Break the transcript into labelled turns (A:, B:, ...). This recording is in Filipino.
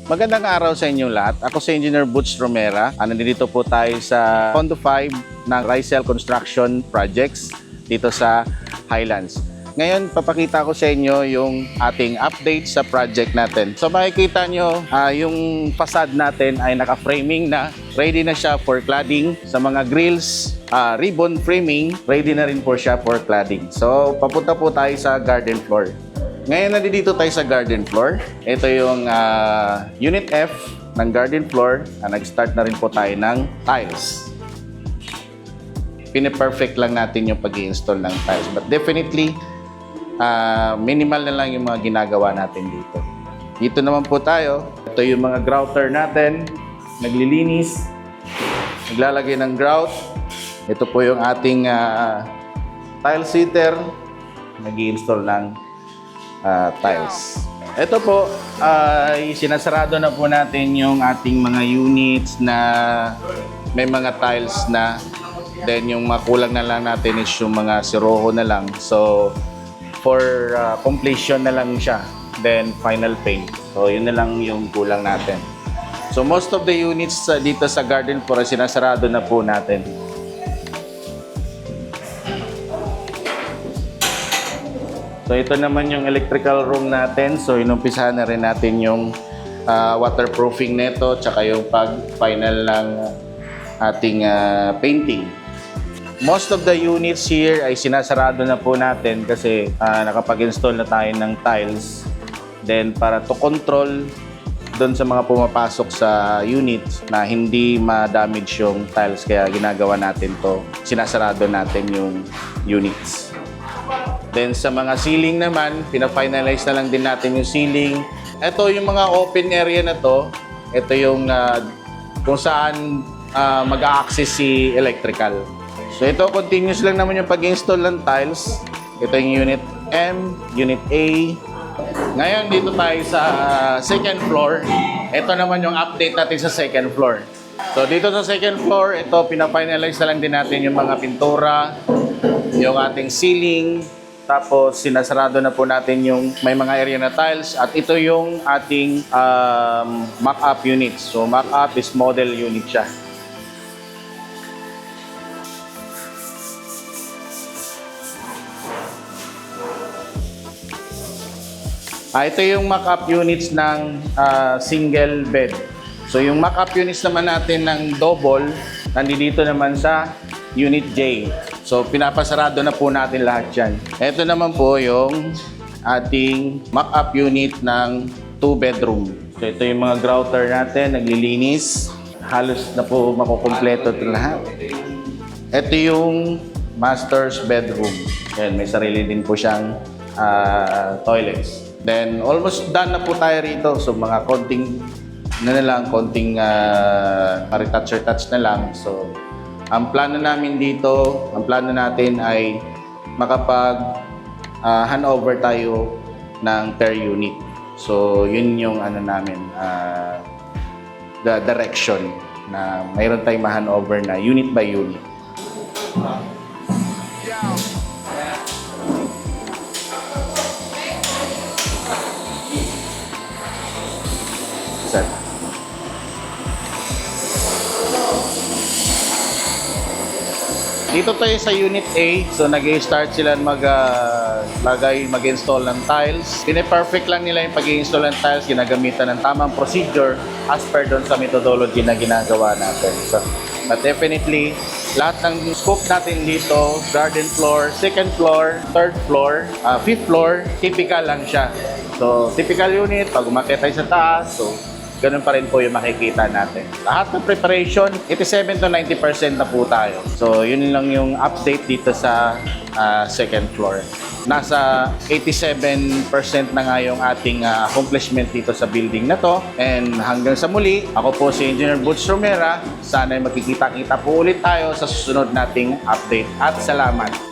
A: Magandang araw sa inyong lahat. Ako si Engineer Butch Romera. Nandito po tayo sa Condo 5 ng Ricel Construction Projects dito sa Highlands. Ngayon, papakita ko sa inyo yung ating update sa project natin. So makikita nyo, yung facade natin ay naka-framing na. Ready na siya for cladding. Sa mga grills, ribbon framing, ready na rin po siya for cladding. So papunta po tayo sa garden floor. Ngayon, nandito tayo sa garden floor. Ito yung Unit F ng garden floor. Nag-start na rin po tayo ng tiles. Pine-perfect lang natin yung pag-i-install ng tiles. But definitely, minimal na lang yung mga ginagawa natin dito. Dito naman po tayo. Ito yung mga grouter natin. Naglilinis. Naglalagay ng grout. Ito po yung ating tile seater. Nag-i-install ng tiles. Ito po ay sinasarado na po natin yung ating mga units na may mga tiles na. Then yung makulang na lang natin is yung mga siroho na lang. So for completion na lang siya. Then final paint. So yun na lang yung kulang natin. So most of the units dito sa garden floor sinasarado na po natin. So ito naman yung electrical room natin. So inumpisahan na rin natin yung waterproofing nito tsaka yung pag-final ng ating painting. Most of the units here ay sinasarado na po natin kasi nakapag-install na tayo ng tiles. Then para to control doon sa mga pumapasok sa units na hindi ma-damage yung tiles kaya ginagawa natin to. Sinasarado natin yung units. Then sa mga ceiling naman, pina-finalize na lang din natin yung ceiling. Ito yung mga open area na to. Ito yung kung saan mag-a-access si electrical. So ito, continuous lang naman yung pag-install ng tiles. Ito yung Unit M, Unit A. Ngayon, dito tayo sa second floor. Ito naman yung update natin sa second floor. So dito sa second floor, ito, pina-finalize na lang din natin yung mga pintura, yung ating ceiling. Tapos sinasarado na po natin yung may mga area na tiles at ito yung ating mock-up units. So mock-up is model unit siya. Ito yung mock-up units ng single bed. So yung mock-up units naman natin ng double, nandito naman sa Unit J. So, pinapasarado na po natin lahat yan. Ito naman po yung ating mock-up unit ng 2-bedroom. So, ito yung mga grouter natin, naglilinis. Halos na po makukumpleto ito lahat. Ito yung master's bedroom. Yan, may sarili din po siyang toilets. Then, almost done na po tayo rito. So, mga konting konting retouch na lang. So, ang plano namin dito, ang plano natin ay makapag handover tayo ng per unit. So, yun yung ano namin, the direction na mayroon tayong ma-handover na unit by unit. Set. Dito tayo sa Unit A. So nag-i-start sila mag-install ng tiles. Pine-perfect lang nila yung pag-i-install ng tiles. Ginagamitan ng tamang procedure as per doon sa methodology na ginagawa natin. So, but definitely, lahat ng scope natin dito, garden floor, second floor, third floor, fifth floor, typical lang siya. So, typical unit, pag umakyat tayo sa taas, so ganun pa rin po yung makikita natin. Lahat ng preparation, 87 to 90% na po tayo. So, yun lang yung update dito sa second floor. Nasa 87% na nga yung ating accomplishment dito sa building na to. And hanggang sa muli, ako po si Engineer Butch Romera. Sana magkikita-kita po ulit tayo sa susunod nating update. At salamat!